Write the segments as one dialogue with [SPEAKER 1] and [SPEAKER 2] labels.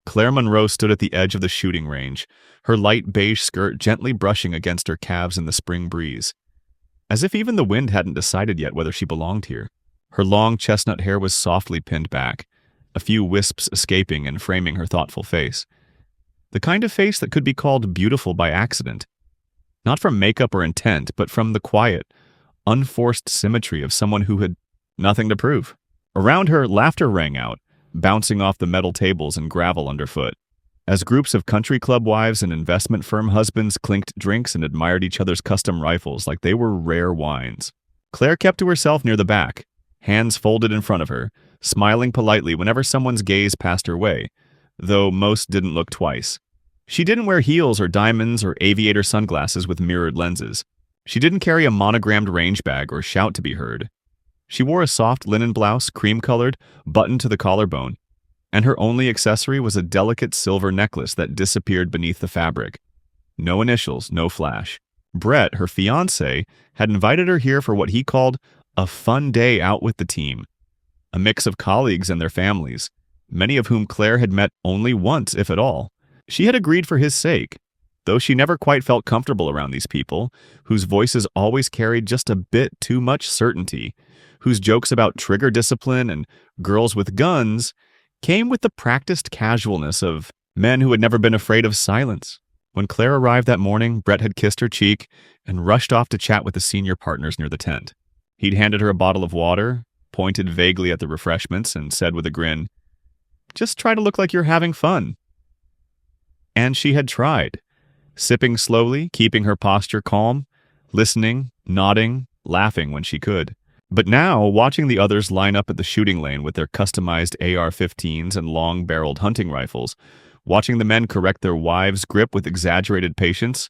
[SPEAKER 1] Claire Monroe stood at the edge of the shooting range, her light beige skirt gently brushing against her calves in the spring breeze. As if even the wind hadn't decided yet whether she belonged here. Her long chestnut hair was softly pinned back, a few wisps escaping and framing her thoughtful face. The kind of face that could be called beautiful by accident. Not from makeup or intent, but from the quiet, unforced symmetry of someone who had nothing to prove. Around her, laughter rang out, bouncing off the metal tables and gravel underfoot, as groups of country club wives and investment firm husbands clinked drinks and admired each other's custom rifles like they were rare wines. Claire kept to herself near the back, hands folded in front of her, smiling politely whenever someone's gaze passed her way, though most didn't look twice. She didn't wear heels or diamonds or aviator sunglasses with mirrored lenses. She didn't carry a monogrammed range bag or shout to be heard. She wore a soft linen blouse, cream-colored, buttoned to the collarbone, and her only accessory was a delicate silver necklace that disappeared beneath the fabric. No initials, no flash. Brett, her fiancé, had invited her here for what he called a fun day out with the team. A mix of colleagues and their families, many of whom Claire had met only once, if at all. She had agreed for his sake, though she never quite felt comfortable around these people, whose voices always carried just a bit too much certainty, whose jokes about trigger discipline and girls with guns came with the practiced casualness of men who had never been afraid of silence. When Claire arrived that morning, Brett had kissed her cheek and rushed off to chat with the senior partners near the tent. He'd handed her a bottle of water, pointed vaguely at the refreshments, and said with a grin, "Just try to look like you're having fun." And she had tried, sipping slowly, keeping her posture calm, listening, nodding, laughing when she could. But now, watching the others line up at the shooting lane with their customized AR-15s and long-barreled hunting rifles, watching the men correct their wives' grip with exaggerated patience,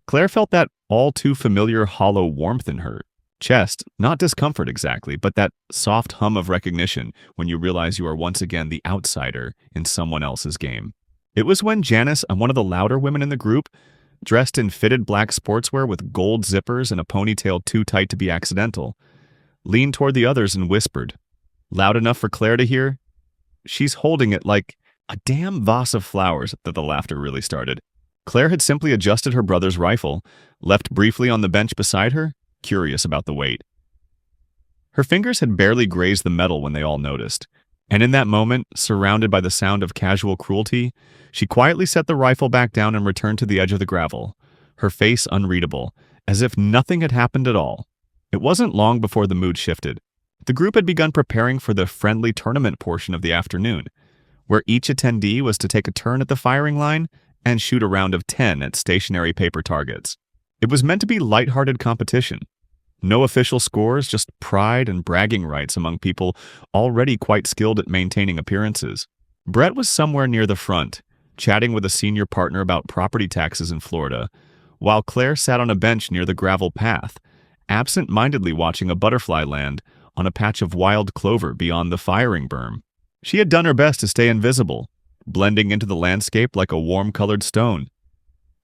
[SPEAKER 1] Claire felt that all-too-familiar hollow warmth in her chest, not discomfort exactly, but that soft hum of recognition when you realize you are once again the outsider in someone else's game. It was when Janice, one of the louder women in the group, dressed in fitted black sportswear with gold zippers and a ponytail too tight to be accidental, leaned toward the others and whispered, loud enough for Claire to hear, "She's holding it like a damn vase of flowers," that the laughter really started. Claire had simply adjusted her brother's rifle, left briefly on the bench beside her, curious about the weight. Her fingers had barely grazed the metal when they all noticed, and in that moment, surrounded by the sound of casual cruelty, she quietly set the rifle back down and returned to the edge of the gravel, her face unreadable, as if nothing had happened at all. It wasn't long before the mood shifted. The group had begun preparing for the friendly tournament portion of the afternoon, where each attendee was to take a turn at the firing line and shoot a round of 10 at stationary paper targets. It was meant to be lighthearted competition. No official scores, just pride and bragging rights among people already quite skilled at maintaining appearances. Brett was somewhere near the front, chatting with a senior partner about property taxes in Florida, while Claire sat on a bench near the gravel path, absent-mindedly watching a butterfly land on a patch of wild clover beyond the firing berm. She had done her best to stay invisible, blending into the landscape like a warm-colored stone.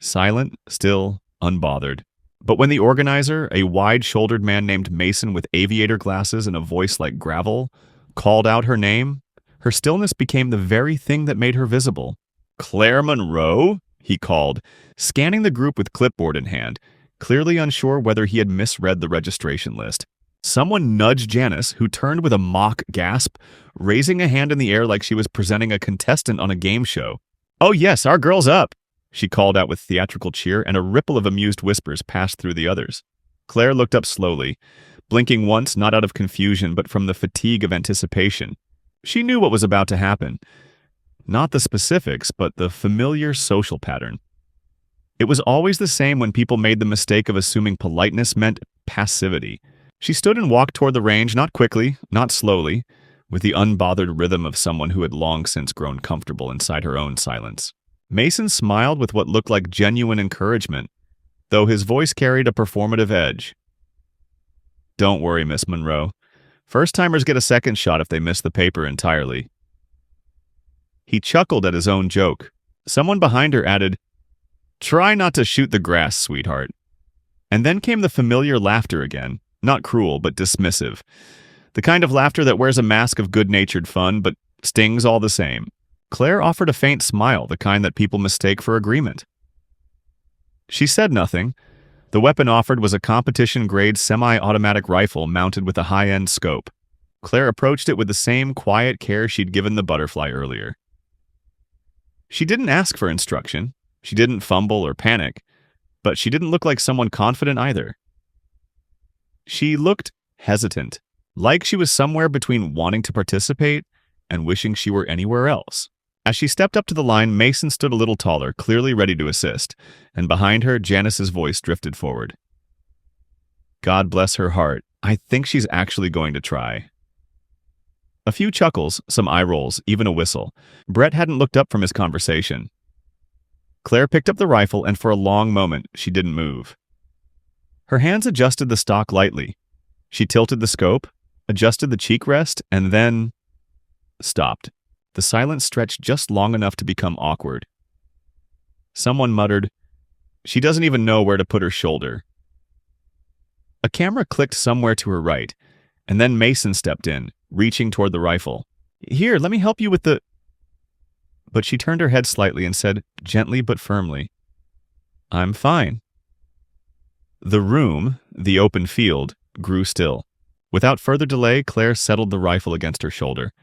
[SPEAKER 1] Silent, still, unbothered. But when the organizer, a wide-shouldered man named Mason with aviator glasses and a voice like gravel, called out her name, her stillness became the very thing that made her visible. "Claire Monroe?" he called, scanning the group with clipboard in hand, clearly unsure whether he had misread the registration list. Someone nudged Janice, who turned with a mock gasp, raising a hand in the air like she was presenting a contestant on a game show. "Oh yes, our girl's up," she called out with theatrical cheer, and a ripple of amused whispers passed through the others. Claire looked up slowly, blinking once not out of confusion but from the fatigue of anticipation. She knew what was about to happen. Not the specifics, but the familiar social pattern. It was always the same when people made the mistake of assuming politeness meant passivity. She stood and walked toward the range, not quickly, not slowly, with the unbothered rhythm of someone who had long since grown comfortable inside her own silence. Mason smiled with what looked like genuine encouragement, though his voice carried a performative edge. "Don't worry, Miss Monroe. First-timers get a second shot if they miss the paper entirely." He chuckled at his own joke. Someone behind her added, "Try not to shoot the grass, sweetheart." And then came the familiar laughter again, not cruel, but dismissive. The kind of laughter that wears a mask of good-natured fun, but stings all the same. Claire offered a faint smile, the kind that people mistake for agreement. She said nothing. The weapon offered was a competition-grade semi-automatic rifle mounted with a high-end scope. Claire approached it with the same quiet care she'd given the butterfly earlier. She didn't ask for instruction. She didn't fumble or panic, but she didn't look like someone confident either. She looked hesitant, like she was somewhere between wanting to participate and wishing she were anywhere else. As she stepped up to the line, Mason stood a little taller, clearly ready to assist, and behind her, Janice's voice drifted forward. God bless her heart. I think she's actually going to try. A few chuckles, some eye rolls, even a whistle. Brett hadn't looked up from his conversation. Claire picked up the rifle, and for a long moment, she didn't move. Her hands adjusted the stock lightly. She tilted the scope, adjusted the cheek rest, and then stopped. The silence stretched just long enough to become awkward. Someone muttered, "She doesn't even know where to put her shoulder." A camera clicked somewhere to her right, and then Mason stepped in, reaching toward the rifle. "Here, let me help you with the—" But she turned her head slightly and said, gently but firmly, "I'm fine." The room, the open field, grew still. Without further delay, Claire settled the rifle against her shoulder.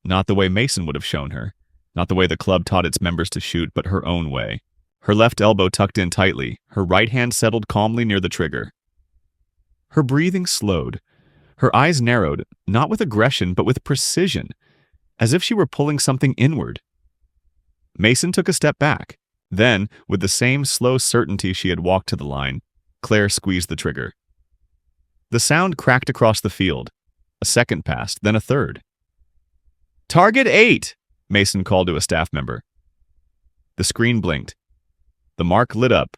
[SPEAKER 1] Not the way Mason would have shown her, not the way the club taught its members to shoot, but her own way. Her left elbow tucked in tightly, her right hand settled calmly near the trigger. Her breathing slowed. Her eyes narrowed, not with aggression, but with precision, as if she were pulling something inward. Mason took a step back. Then, with the same slow certainty she had walked to the line, Claire squeezed the trigger. The sound cracked across the field. A second passed, then a third. "Target 8!" Mason called to a staff member. The screen blinked. The mark lit up.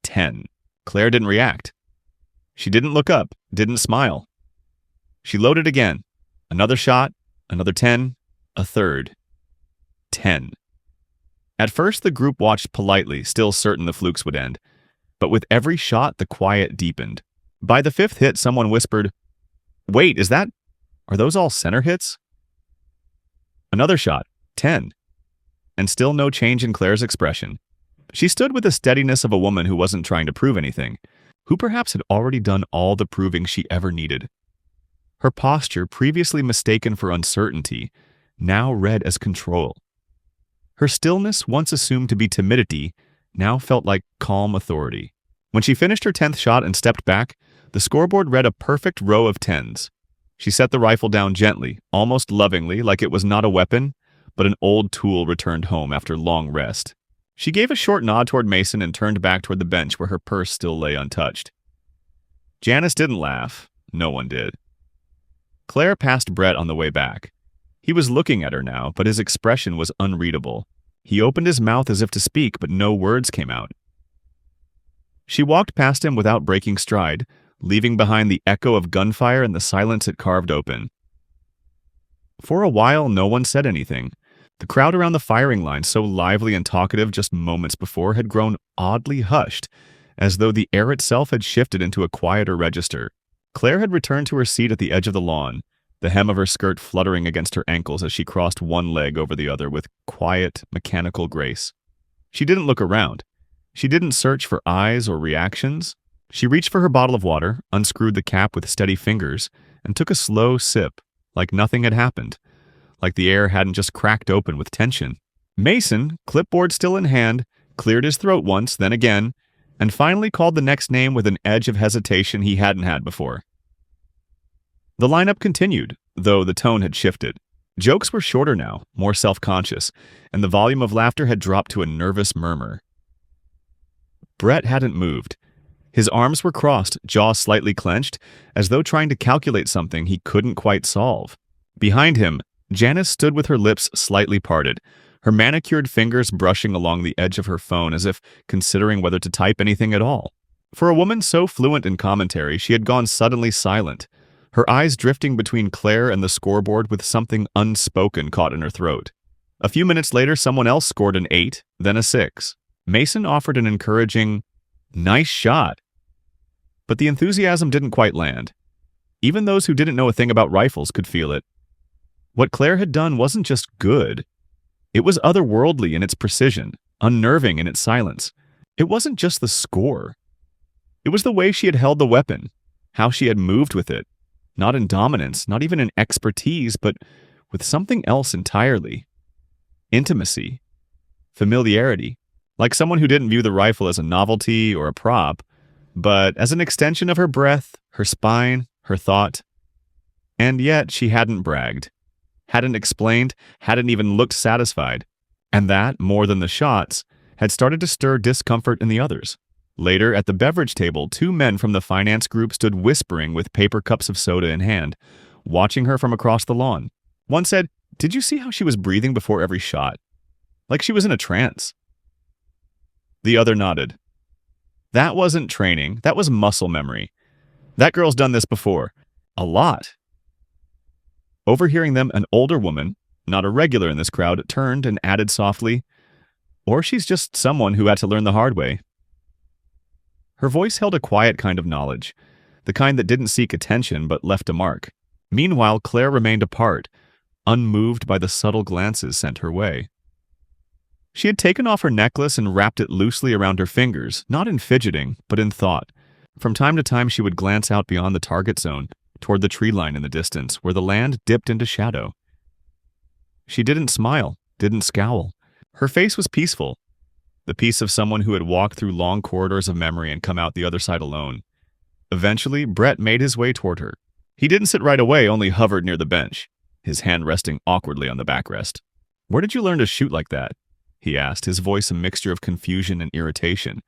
[SPEAKER 1] 10. Claire didn't react. She didn't look up, didn't smile. She loaded again. Another shot, another 10, a third. 10. At first, the group watched politely, still certain the flukes would end. But with every shot, the quiet deepened. By the fifth hit, someone whispered, "Wait, are those all center hits?" Another shot, 10. And still no change in Claire's expression. She stood with the steadiness of a woman who wasn't trying to prove anything, who perhaps had already done all the proving she ever needed. Her posture, previously mistaken for uncertainty, now read as control. Her stillness, once assumed to be timidity, now felt like calm authority. When she finished her 10th shot and stepped back, the scoreboard read a perfect row of 10s. She set the rifle down gently, almost lovingly, like it was not a weapon, but an old tool returned home after long rest. She gave a short nod toward Mason and turned back toward the bench where her purse still lay untouched. Janice didn't laugh. No one did. Claire passed Brett on the way back. He was looking at her now, but his expression was unreadable. He opened his mouth as if to speak, but no words came out. She walked past him without breaking stride, leaving behind the echo of gunfire and the silence it carved open. For a while, no one said anything. The crowd around the firing line, so lively and talkative just moments before, had grown oddly hushed, as though the air itself had shifted into a quieter register. Claire had returned to her seat at the edge of the lawn, the hem of her skirt fluttering against her ankles as she crossed one leg over the other with quiet, mechanical grace. She didn't look around. She didn't search for eyes or reactions. She reached for her bottle of water, unscrewed the cap with steady fingers, and took a slow sip, like nothing had happened, like the air hadn't just cracked open with tension. Mason, clipboard still in hand, cleared his throat once, then again, and finally called the next name with an edge of hesitation he hadn't had before. The lineup continued, though the tone had shifted. Jokes were shorter now, more self-conscious, and the volume of laughter had dropped to a nervous murmur. Brett hadn't moved. His arms were crossed, jaw slightly clenched, as though trying to calculate something he couldn't quite solve. Behind him, Janice stood with her lips slightly parted, her manicured fingers brushing along the edge of her phone as if considering whether to type anything at all. For a woman so fluent in commentary, she had gone suddenly silent, her eyes drifting between Claire and the scoreboard with something unspoken caught in her throat. A few minutes later, someone else scored an 8, then a 6. Mason offered an encouraging, "Nice shot." But the enthusiasm didn't quite land. Even those who didn't know a thing about rifles could feel it. What Claire had done wasn't just good, It was otherworldly in its precision, unnerving in its silence. It wasn't just the score. It was the way she had held the weapon, how she had moved with it, not in dominance, not even in expertise, but with something else entirely. Intimacy, familiarity, like someone who didn't view the rifle as a novelty or a prop, but as an extension of her breath, her spine, her thought. And yet she hadn't bragged, hadn't explained, hadn't even looked satisfied. And that, more than the shots, had started to stir discomfort in the others. Later, at the beverage table, two men from the finance group stood whispering with paper cups of soda in hand, watching her from across the lawn. One said, "Did you see how she was breathing before every shot? Like she was in a trance." The other nodded. That wasn't training, that was muscle memory. That girl's done this before. A lot. Overhearing them, an older woman, not a regular in this crowd, turned and added softly, "Or she's just someone who had to learn the hard way." Her voice held a quiet kind of knowledge, the kind that didn't seek attention but left a mark. Meanwhile, Claire remained apart, unmoved by the subtle glances sent her way. She had taken off her necklace and wrapped it loosely around her fingers, not in fidgeting, but in thought. From time to time she would glance out beyond the target zone, toward the tree line in the distance, where the land dipped into shadow. She didn't smile, didn't scowl. Her face was peaceful, the peace of someone who had walked through long corridors of memory and come out the other side alone. Eventually, Brett made his way toward her. He didn't sit right away, only hovered near the bench, his hand resting awkwardly on the backrest. "Where did you learn to shoot like that?" he asked, his voice a mixture of confusion and irritation,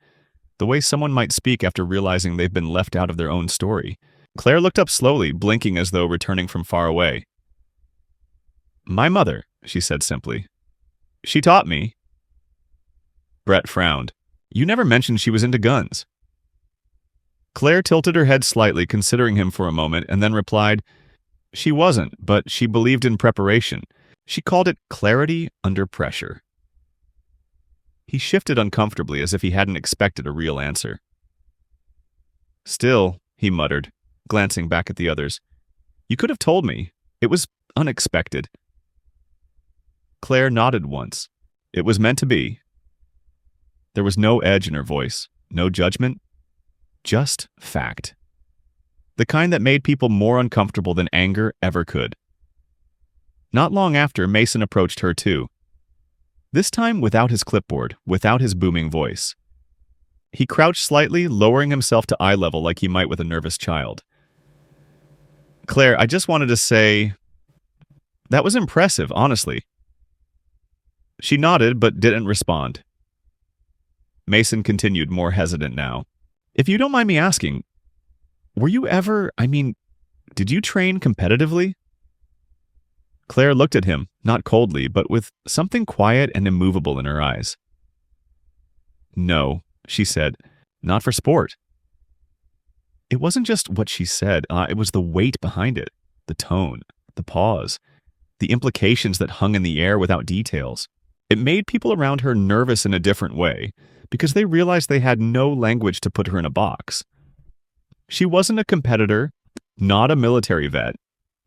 [SPEAKER 1] the way someone might speak after realizing they've been left out of their own story. Claire looked up slowly, blinking as though returning from far away. "My mother," she said simply. "She taught me." Brett frowned. "You never mentioned she was into guns." Claire tilted her head slightly, considering him for a moment, and then replied, "She wasn't, but she believed in preparation. She called it clarity under pressure." He shifted uncomfortably as if he hadn't expected a real answer. "Still," he muttered, glancing back at the others, "you could have told me. It was unexpected." Claire nodded once. It was meant to be. There was no edge in her voice, no judgment, just fact. The kind that made people more uncomfortable than anger ever could. Not long after, Mason approached her too. This time without his clipboard, without his booming voice. He crouched slightly, lowering himself to eye level like he might with a nervous child. "Claire, I just wanted to say, that was impressive, honestly." She nodded but didn't respond. Mason continued, more hesitant now. "If you don't mind me asking, were you ever, did you train competitively?" Claire looked at him, not coldly, but with something quiet and immovable in her eyes. "No," she said, "not for sport." It wasn't just what she said, it was the weight behind it, the tone, the pause, the implications that hung in the air without details. It made people around her nervous in a different way, because they realized they had no language to put her in a box. She wasn't a competitor, not a military vet,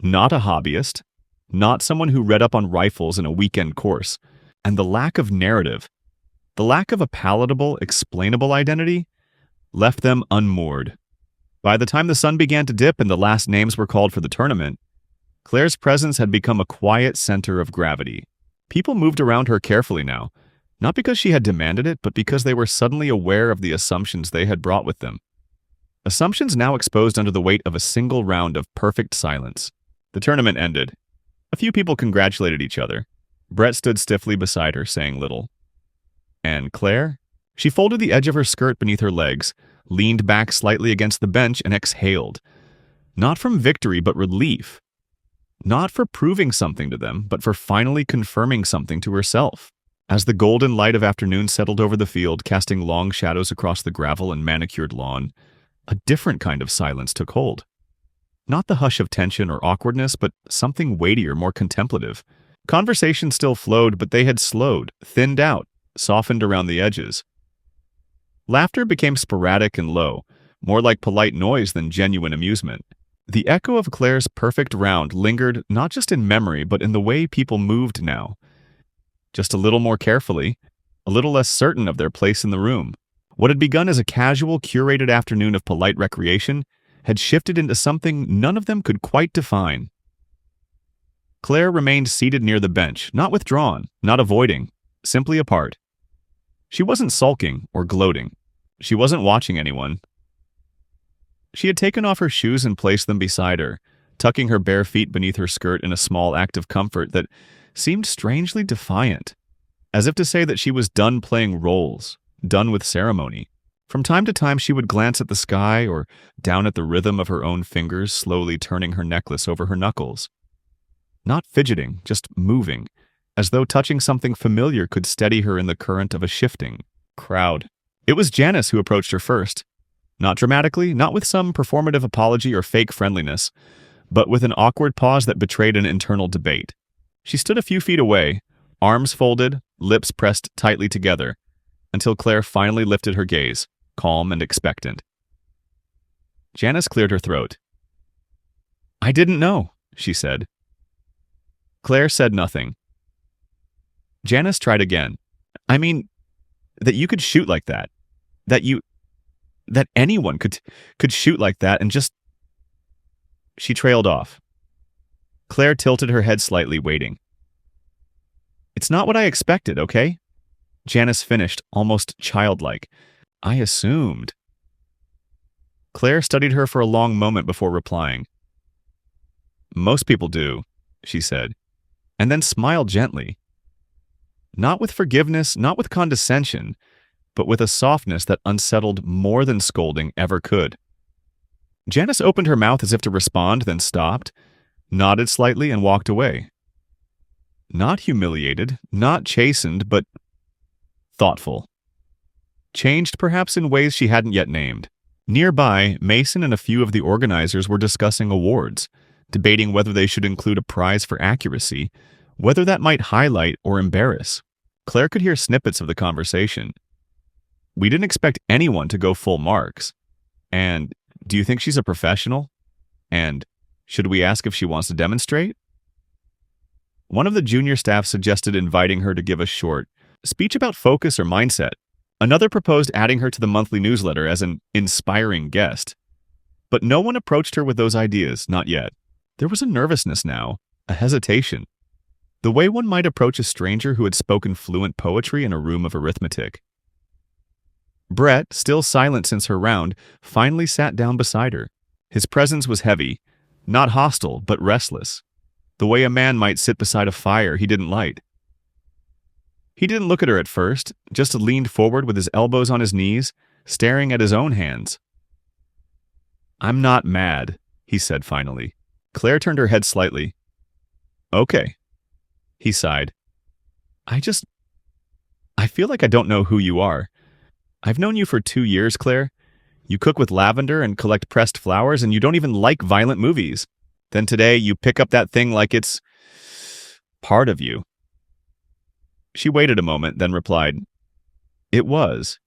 [SPEAKER 1] not a hobbyist, not someone who read up on rifles in a weekend course, and the lack of narrative, the lack of a palatable, explainable identity, left them unmoored. By the time the sun began to dip and the last names were called for the tournament, Claire's presence had become a quiet center of gravity. People moved around her carefully now, not because she had demanded it, but because they were suddenly aware of the assumptions they had brought with them. Assumptions now exposed under the weight of a single round of perfect silence. The tournament ended. A few people congratulated each other. Brett stood stiffly beside her, saying little. And Claire? She folded the edge of her skirt beneath her legs, leaned back slightly against the bench, and exhaled. Not from victory, but relief. Not for proving something to them, but for finally confirming something to herself. As the golden light of afternoon settled over the field, casting long shadows across the gravel and manicured lawn, a different kind of silence took hold. Not the hush of tension or awkwardness, but something weightier, more contemplative. Conversation still flowed, but they had slowed, thinned out, softened around the edges. Laughter became sporadic and low, more like polite noise than genuine amusement. The echo of Claire's perfect round lingered not just in memory, but in the way people moved now. just a little more carefully, a little less certain of their place in the room. What had begun as a casual, curated afternoon of polite recreation had shifted into something none of them could quite define. Claire remained seated near the bench, not withdrawn, not avoiding, simply apart. She wasn't sulking or gloating. She wasn't watching anyone. She had taken off her shoes and placed them beside her, tucking her bare feet beneath her skirt in a small act of comfort that seemed strangely defiant, as if to say that she was done playing roles, done with ceremony. From time to time she would glance at the sky or down at the rhythm of her own fingers slowly turning her necklace over her knuckles. Not fidgeting, just moving, as though touching something familiar could steady her in the current of a shifting crowd. It was Janice who approached her first. Not dramatically, not with some performative apology or fake friendliness, but with an awkward pause that betrayed an internal debate. She stood a few feet away, arms folded, lips pressed tightly together, until Claire finally lifted her gaze, calm and expectant. Janice cleared her throat. "I didn't know," she said. Claire said nothing. Janice tried again. "I mean, that you could shoot like that. That anyone could shoot like that and just..." She trailed off. Claire tilted her head slightly, waiting. "It's not what I expected, okay?" Janice finished, almost childlike. "I assumed." Claire studied her for a long moment before replying. "Most people do," she said, and then smiled gently. Not with forgiveness, not with condescension, but with a softness that unsettled more than scolding ever could. Janice opened her mouth as if to respond, then stopped, nodded slightly, and walked away. Not humiliated, not chastened, but thoughtful. Changed perhaps in ways she hadn't yet named. Nearby, Mason and a few of the organizers were discussing awards, debating whether they should include a prize for accuracy, whether that might highlight or embarrass. Claire could hear snippets of the conversation. "We didn't expect anyone to go full marks. And do you think she's a professional? And should we ask if she wants to demonstrate?" One of the junior staff suggested inviting her to give a short speech about focus or mindset. Another proposed adding her to the monthly newsletter as an inspiring guest. But no one approached her with those ideas, not yet. There was a nervousness now, a hesitation. The way one might approach a stranger who had spoken fluent poetry in a room of arithmetic. Brett, still silent since her round, finally sat down beside her. His presence was heavy, not hostile, but restless. The way a man might sit beside a fire he didn't light. He didn't look at her at first, just leaned forward with his elbows on his knees, staring at his own hands. "I'm not mad," he said finally. Claire turned her head slightly. "Okay." He sighed. I feel like I don't know who you are. I've known you for 2 years, Claire. You cook with lavender and collect pressed flowers, and you don't even like violent movies. Then today you pick up that thing like it's part of you." She waited a moment, then replied, "It was.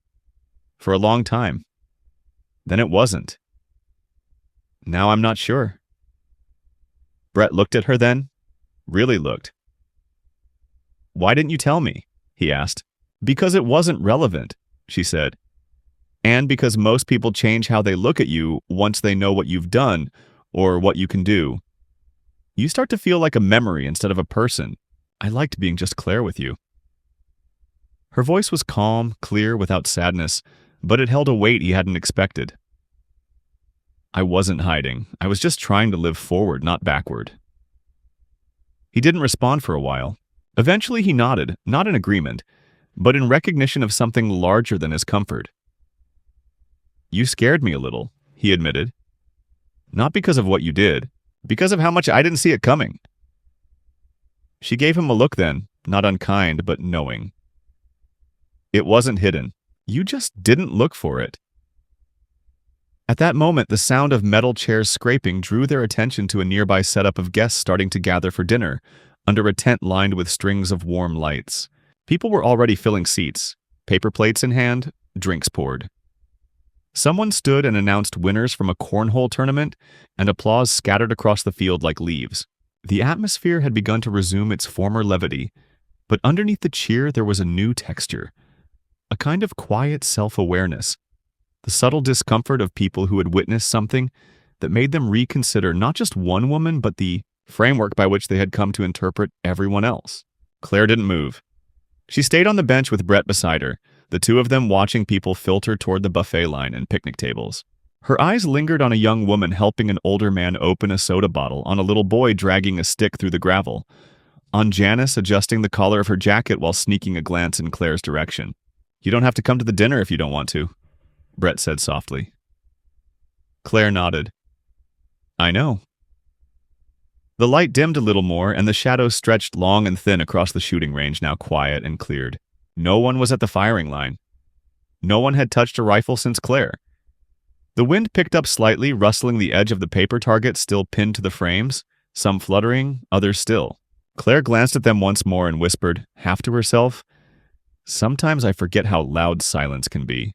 [SPEAKER 1] For a long time. Then it wasn't. Now I'm not sure." Brett looked at her then, really looked. "Why didn't you tell me?" he asked. "Because it wasn't relevant," she said. "And because most people change how they look at you once they know what you've done or what you can do. You start to feel like a memory instead of a person. I liked being just Claire with you." Her voice was calm, clear, without sadness, but it held a weight he hadn't expected. "I wasn't hiding. I was just trying to live forward, not backward." He didn't respond for a while. Eventually he nodded, not in agreement, but in recognition of something larger than his comfort. "You scared me a little," he admitted. "Not because of what you did, because of how much I didn't see it coming." She gave him a look then, not unkind, but knowing. "It wasn't hidden. You just didn't look for it." At that moment, the sound of metal chairs scraping drew their attention to a nearby setup of guests starting to gather for dinner, under a tent lined with strings of warm lights. People were already filling seats, paper plates in hand, drinks poured. Someone stood and announced winners from a cornhole tournament, and applause scattered across the field like leaves. The atmosphere had begun to resume its former levity, But underneath the cheer, there was a new texture, a kind of quiet self-awareness, the subtle discomfort of people who had witnessed something that made them reconsider not just one woman, but the framework by which they had come to interpret everyone else. Claire didn't move. She stayed on the bench with Brett beside her, the two of them watching people filter toward the buffet line and picnic tables. Her eyes lingered on a young woman helping an older man open a soda bottle, on a little boy dragging a stick through the gravel, on Janice adjusting the collar of her jacket while sneaking a glance in Claire's direction. "You don't have to come to the dinner if you don't want to," Brett said softly. Claire nodded. "I know." The light dimmed a little more, and the shadows stretched long and thin across the shooting range, now quiet and cleared. No one was at the firing line. No one had touched a rifle since Claire. The wind picked up slightly, rustling the edge of the paper targets still pinned to the frames, some fluttering, others still. Claire glanced at them once more and whispered, half to herself, "Sometimes I forget how loud silence can be."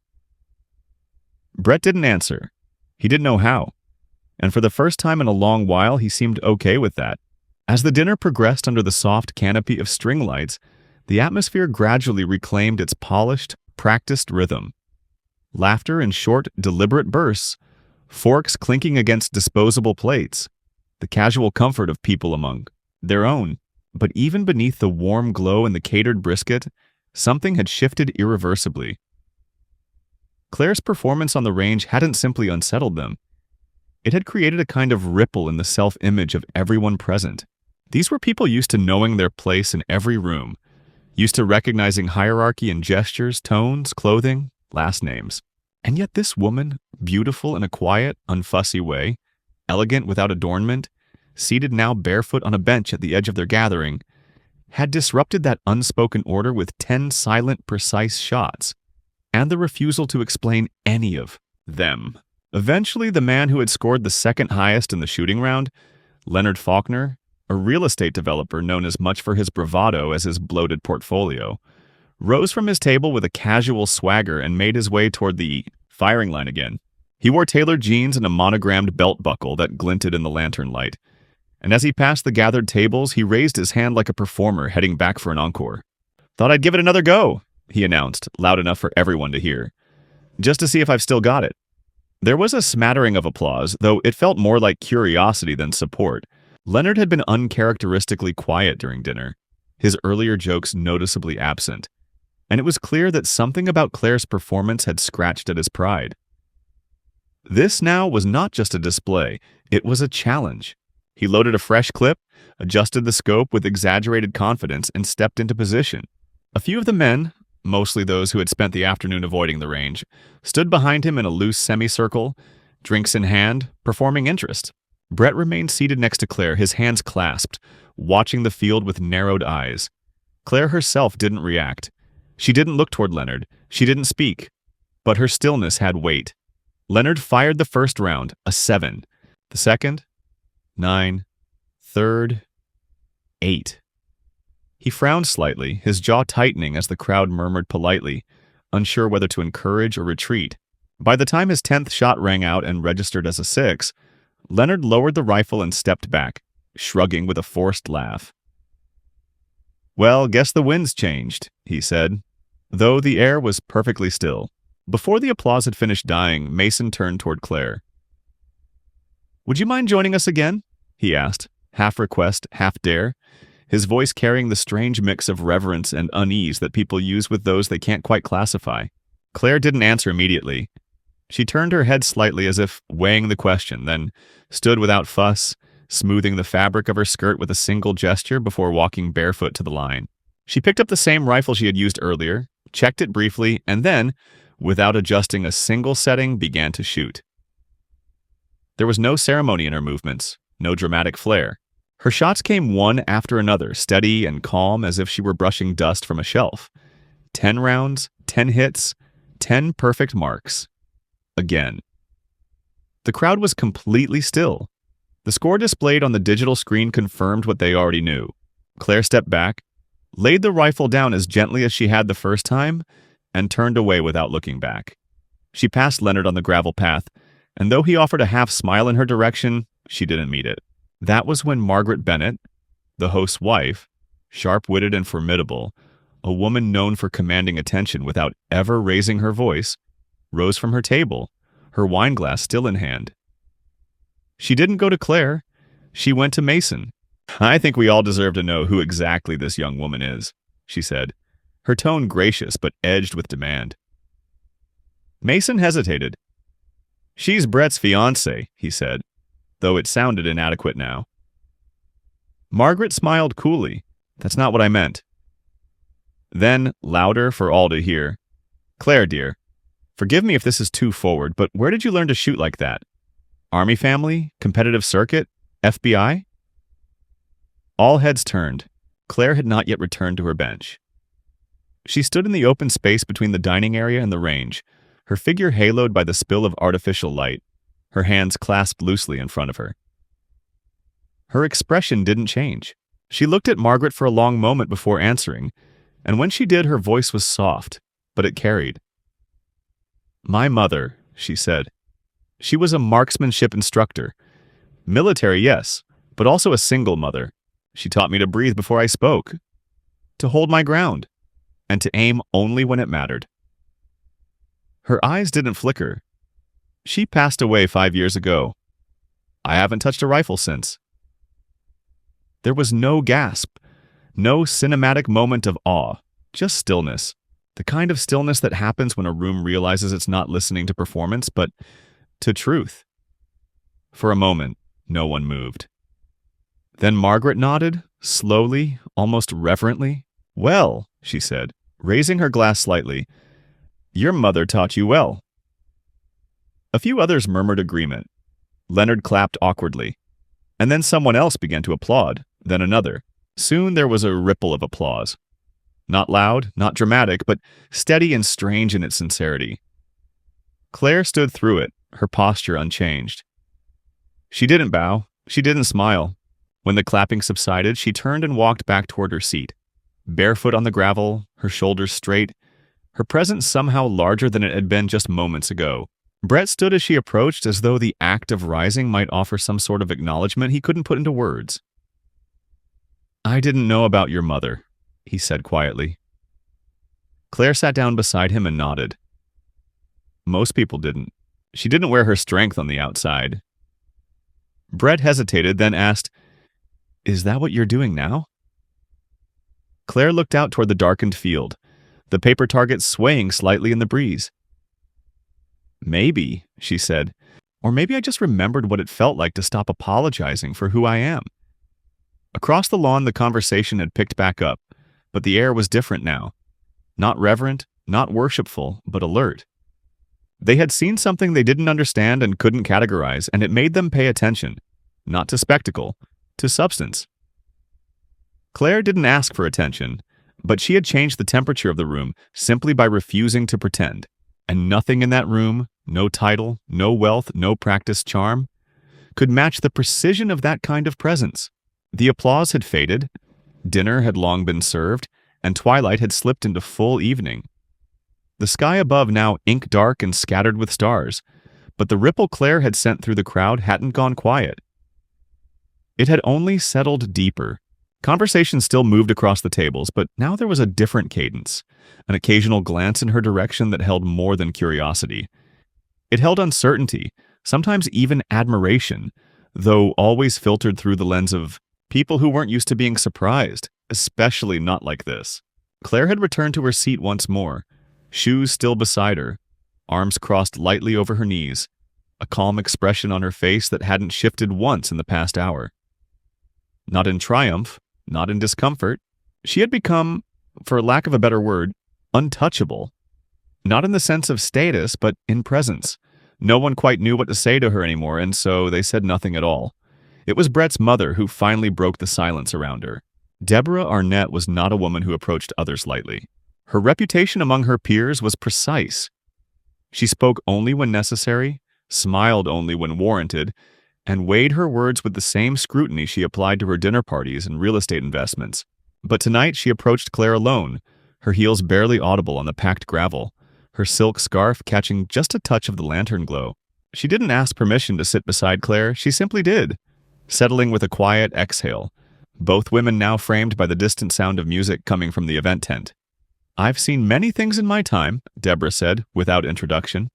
[SPEAKER 1] Brett didn't answer. He didn't know how. And for the first time in a long while, he seemed okay with that. As the dinner progressed under the soft canopy of string lights, the atmosphere gradually reclaimed its polished, practiced rhythm. Laughter in short, deliberate bursts, forks clinking against disposable plates, the casual comfort of people among their own. But even beneath the warm glow and the catered brisket, something had shifted irreversibly. Claire's performance on the range hadn't simply unsettled them. It had created a kind of ripple in the self-image of everyone present. These were people used to knowing their place in every room, used to recognizing hierarchy in gestures, tones, clothing, last names. And yet this woman, beautiful in a quiet, unfussy way, elegant without adornment, seated now barefoot on a bench at the edge of their gathering, had disrupted that unspoken order with 10 silent, precise shots, and the refusal to explain any of them. Eventually, the man who had scored the second highest in the shooting round, Leonard Faulkner, a real estate developer known as much for his bravado as his bloated portfolio, rose from his table with a casual swagger and made his way toward the firing line again. He wore tailored jeans and a monogrammed belt buckle that glinted in the lantern light, and as he passed the gathered tables, he raised his hand like a performer heading back for an encore. "Thought I'd give it another go," he announced, loud enough for everyone to hear, "just to see if I've still got it." There was a smattering of applause, though it felt more like curiosity than support. Leonard had been uncharacteristically quiet during dinner, his earlier jokes noticeably absent, and it was clear that something about Claire's performance had scratched at his pride. This now was not just a display, it was a challenge. He loaded a fresh clip, adjusted the scope with exaggerated confidence, and stepped into position. A few of the men, mostly those who had spent the afternoon avoiding the range, stood behind him in a loose semicircle, drinks in hand, performing interest. Brett remained seated next to Claire, his hands clasped, watching the field with narrowed eyes. Claire herself didn't react. She didn't look toward Leonard. She didn't speak. But her stillness had weight. Leonard fired the first round, a 7. The second, 9. Third, 8. He frowned slightly, his jaw tightening as the crowd murmured politely, unsure whether to encourage or retreat. By the time his 10th shot rang out and registered as a 6, Leonard lowered the rifle and stepped back, shrugging with a forced laugh. "Well, guess the wind's changed," he said, though the air was perfectly still. Before the applause had finished dying, Mason turned toward Claire. "Would you mind joining us again?" he asked, half request, half dare, his voice carrying the strange mix of reverence and unease that people use with those they can't quite classify. Claire didn't answer immediately. She turned her head slightly as if weighing the question, then stood without fuss, smoothing the fabric of her skirt with a single gesture before walking barefoot to the line. She picked up the same rifle she had used earlier, checked it briefly, and then, without adjusting a single setting, began to shoot. There was no ceremony in her movements, no dramatic flair. Her shots came one after another, steady and calm as if she were brushing dust from a shelf. 10 rounds, 10 hits, 10 perfect marks. Again. The crowd was completely still. The score displayed on the digital screen confirmed what they already knew. Claire stepped back, laid the rifle down as gently as she had the first time, and turned away without looking back. She passed Leonard on the gravel path, and though he offered a half smile in her direction, she didn't meet it. That was when Margaret Bennett, the host's wife, sharp-witted and formidable, a woman known for commanding attention without ever raising her voice, rose from her table, her wineglass still in hand. She didn't go to Claire. She went to Mason. "I think we all deserve to know who exactly this young woman is," she said, her tone gracious but edged with demand. Mason hesitated. "She's Brett's fiancée," he said, though it sounded inadequate now. Margaret smiled coolly. "That's not what I meant." Then, louder for all to hear, "Claire, dear, forgive me if this is too forward, but where did you learn to shoot like that? Army family? Competitive circuit? FBI?" All heads turned. Claire had not yet returned to her bench. She stood in the open space between the dining area and the range, her figure haloed by the spill of artificial light, her hands clasped loosely in front of her. Her expression didn't change. She looked at Margaret for a long moment before answering, and when she did, her voice was soft, but it carried. "My mother," she said. "She was a marksmanship instructor. Military, yes, but also a single mother. She taught me to breathe before I spoke, to hold my ground, and to aim only when it mattered." Her eyes didn't flicker. "She passed away 5 years ago. I haven't touched a rifle since." There was no gasp, no cinematic moment of awe, just stillness. The kind of stillness that happens when a room realizes it's not listening to performance, but to truth. For a moment, no one moved. Then Margaret nodded, slowly, almost reverently. "Well," she said, raising her glass slightly, "your mother taught you well." A few others murmured agreement. Leonard clapped awkwardly. And then someone else began to applaud, then another. Soon there was a ripple of applause. Not loud, not dramatic, but steady and strange in its sincerity. Claire stood through it, her posture unchanged. She didn't bow. She didn't smile. When the clapping subsided, she turned and walked back toward her seat. Barefoot on the gravel, her shoulders straight, her presence somehow larger than it had been just moments ago. Brett stood as she approached, as though the act of rising might offer some sort of acknowledgement he couldn't put into words. "I didn't know about your mother," he said quietly. Claire sat down beside him and nodded. "Most people didn't. She didn't wear her strength on the outside." Brett hesitated, then asked, "Is that what you're doing now?" Claire looked out toward the darkened field, the paper target swaying slightly in the breeze. "Maybe," she said, "or maybe I just remembered what it felt like to stop apologizing for who I am." Across the lawn, the conversation had picked back up, but the air was different now. Not reverent, not worshipful, but alert. They had seen something they didn't understand and couldn't categorize, and it made them pay attention, not to spectacle, to substance. Claire didn't ask for attention, but she had changed the temperature of the room simply by refusing to pretend. And nothing in that room, no title, no wealth, no practiced charm, could match the precision of that kind of presence. The applause had faded, dinner had long been served, and twilight had slipped into full evening. The sky above now ink-dark and scattered with stars, but the ripple Claire had sent through the crowd hadn't gone quiet. It had only settled deeper. Conversation still moved across the tables, but now there was a different cadence, an occasional glance in her direction that held more than curiosity. It held uncertainty, sometimes even admiration, though always filtered through the lens of people who weren't used to being surprised, especially not like this. Claire had returned to her seat once more, shoes still beside her, arms crossed lightly over her knees, a calm expression on her face that hadn't shifted once in the past hour. Not in triumph, not in discomfort, she had become, for lack of a better word, untouchable. Not in the sense of status, but in presence. No one quite knew what to say to her anymore, and so they said nothing at all. It was Brett's mother who finally broke the silence around her. Deborah Arnett was not a woman who approached others lightly. Her reputation among her peers was precise. She spoke only when necessary, smiled only when warranted, and weighed her words with the same scrutiny she applied to her dinner parties and real estate investments. But tonight she approached Claire alone, her heels barely audible on the packed gravel, her silk scarf catching just a touch of the lantern glow. She didn't ask permission to sit beside Claire, she simply did, settling with a quiet exhale, both women now framed by the distant sound of music coming from the event tent. "I've seen many things in my time," Deborah said, without introduction,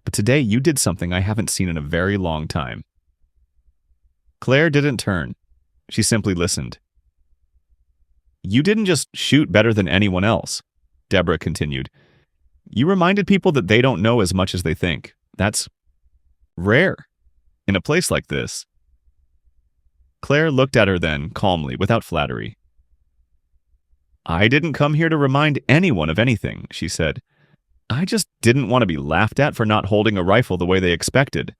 [SPEAKER 1] "but today you did something I haven't seen in a very long time." Claire didn't turn. She simply listened. "You didn't just shoot better than anyone else," Deborah continued. "You reminded people that they don't know as much as they think. That's rare in a place like this." Claire looked at her then, calmly, without flattery. "I didn't come here to remind anyone of anything," she said. "I just didn't want to be laughed at for not holding a rifle the way they expected."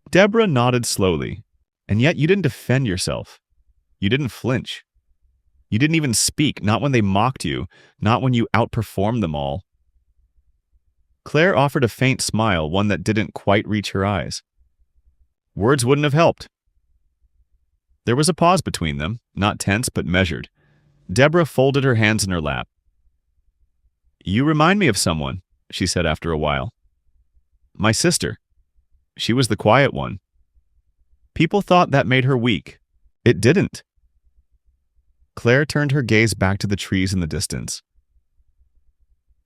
[SPEAKER 1] Deborah nodded slowly. "And yet you didn't defend yourself. You didn't flinch. You didn't even speak, not when they mocked you, not when you outperformed them all." Claire offered a faint smile, one that didn't quite reach her eyes. "Words wouldn't have helped." There was a pause between them, not tense but measured. Deborah folded her hands in her lap. "You remind me of someone," she said after a while. "My sister. She was the quiet one. People thought that made her weak. It didn't." Claire turned her gaze back to the trees in the distance.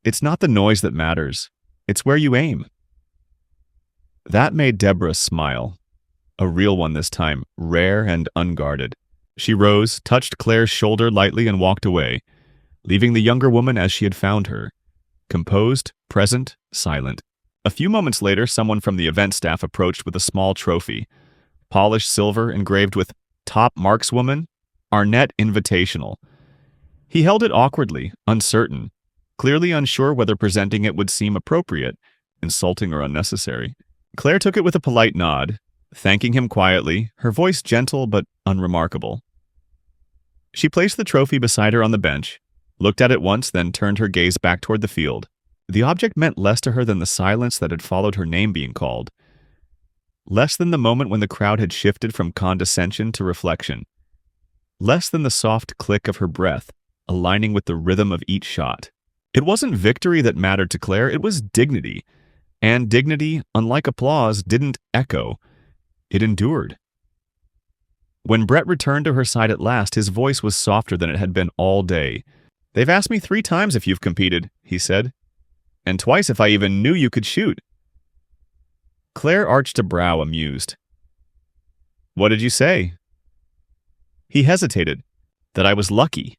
[SPEAKER 1] "It's not the noise that matters. It's where you aim." That made Deborah smile. A real one this time, rare and unguarded. She rose, touched Claire's shoulder lightly, and walked away, leaving the younger woman as she had found her, composed, present, silent. A few moments later, someone from the event staff approached with a small trophy, polished silver engraved with "Top Markswoman, Arnett Invitational." He held it awkwardly, uncertain, clearly unsure whether presenting it would seem appropriate, insulting, or unnecessary. Claire took it with a polite nod, thanking him quietly, her voice gentle but unremarkable. She placed the trophy beside her on the bench, looked at it once, then turned her gaze back toward the field. The object meant less to her than the silence that had followed her name being called. Less than the moment when the crowd had shifted from condescension to reflection. Less than the soft click of her breath, aligning with the rhythm of each shot. It wasn't victory that mattered to Claire, it was dignity. And dignity, unlike applause, didn't echo. It endured. When Brett returned to her side at last, his voice was softer than it had been all day. "They've asked me 3 times if you've competed," he said. "And twice if I even knew you could shoot." Claire arched a brow, amused. "What did you say?" He hesitated. "That I was lucky."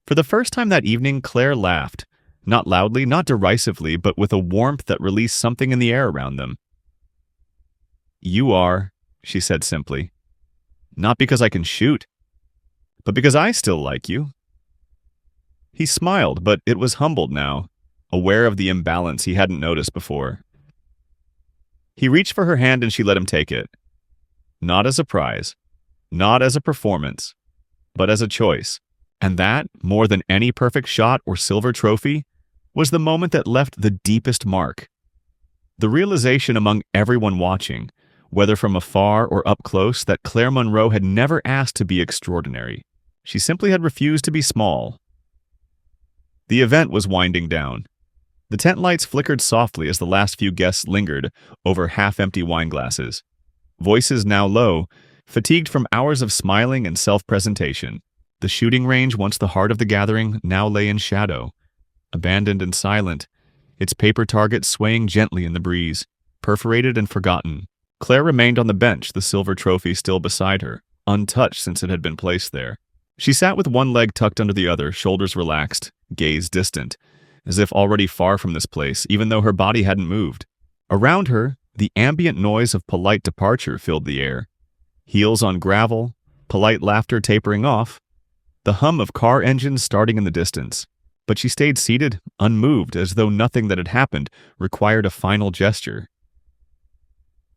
[SPEAKER 1] For the first time that evening, Claire laughed. Not loudly, not derisively, but with a warmth that released something in the air around them. "You are," she said simply. "Not because I can shoot, but because I still like you." He smiled, but it was humbled now, aware of the imbalance he hadn't noticed before. He reached for her hand and she let him take it. Not as a prize, not as a performance, but as a choice. And that, more than any perfect shot or silver trophy, was the moment that left the deepest mark. The realization among everyone watching, whether from afar or up close, that Claire Monroe had never asked to be extraordinary. She simply had refused to be small. The event was winding down. The tent lights flickered softly as the last few guests lingered over half-empty wine glasses. Voices now low, fatigued from hours of smiling and self-presentation. The shooting range, once the heart of the gathering, now lay in shadow, abandoned and silent, its paper target swaying gently in the breeze, perforated and forgotten. Claire remained on the bench, the silver trophy still beside her, untouched since it had been placed there. She sat with one leg tucked under the other, shoulders relaxed, gaze distant, as if already far from this place, even though her body hadn't moved. Around her, the ambient noise of polite departure filled the air. Heels on gravel, polite laughter tapering off, the hum of car engines starting in the distance. But she stayed seated, unmoved, as though nothing that had happened required a final gesture.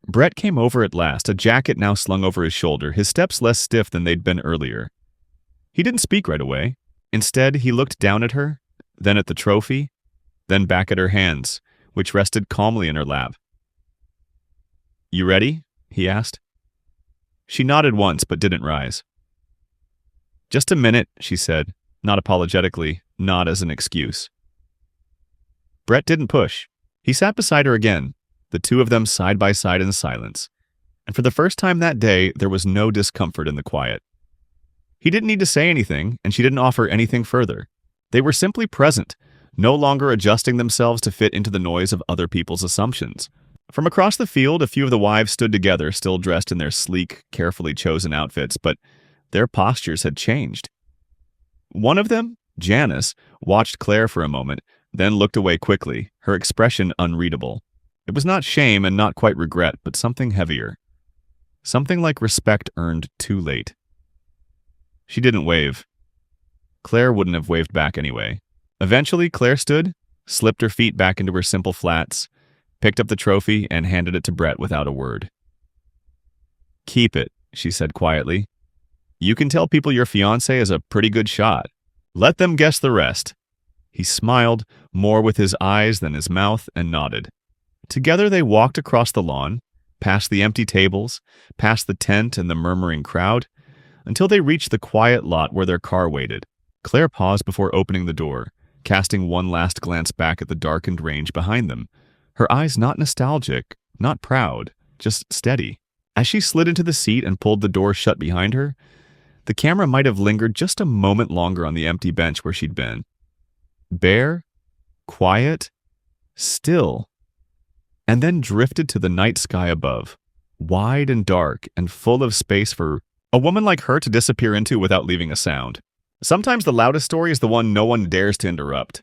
[SPEAKER 1] Brett came over at last, a jacket now slung over his shoulder, his steps less stiff than they'd been earlier. He didn't speak right away. Instead, he looked down at her, then at the trophy, then back at her hands, which rested calmly in her lap. "You ready?" he asked. She nodded once, but didn't rise. "Just a minute," she said, not apologetically, not as an excuse. Brett didn't push. He sat beside her again, the two of them side by side in silence. And for the first time that day, there was no discomfort in the quiet. He didn't need to say anything, and she didn't offer anything further. They were simply present, no longer adjusting themselves to fit into the noise of other people's assumptions. From across the field, a few of the wives stood together, still dressed in their sleek, carefully chosen outfits, but their postures had changed. One of them, Janice, watched Claire for a moment, then looked away quickly, her expression unreadable. It was not shame and not quite regret, but something heavier. Something like respect earned too late. She didn't wave. Claire wouldn't have waved back anyway. Eventually, Claire stood, slipped her feet back into her simple flats, picked up the trophy, and handed it to Brett without a word. "Keep it," she said quietly. "You can tell people your fiancé is a pretty good shot. Let them guess the rest." He smiled, more with his eyes than his mouth, and nodded. Together they walked across the lawn, past the empty tables, past the tent and the murmuring crowd, until they reached the quiet lot where their car waited. Claire paused before opening the door, casting one last glance back at the darkened range behind them, her eyes not nostalgic, not proud, just steady. As she slid into the seat and pulled the door shut behind her, the camera might have lingered just a moment longer on the empty bench where she'd been. Bare, quiet, still, and then drifted to the night sky above, wide and dark and full of space for a woman like her to disappear into without leaving a sound. Sometimes the loudest story is the one no one dares to interrupt.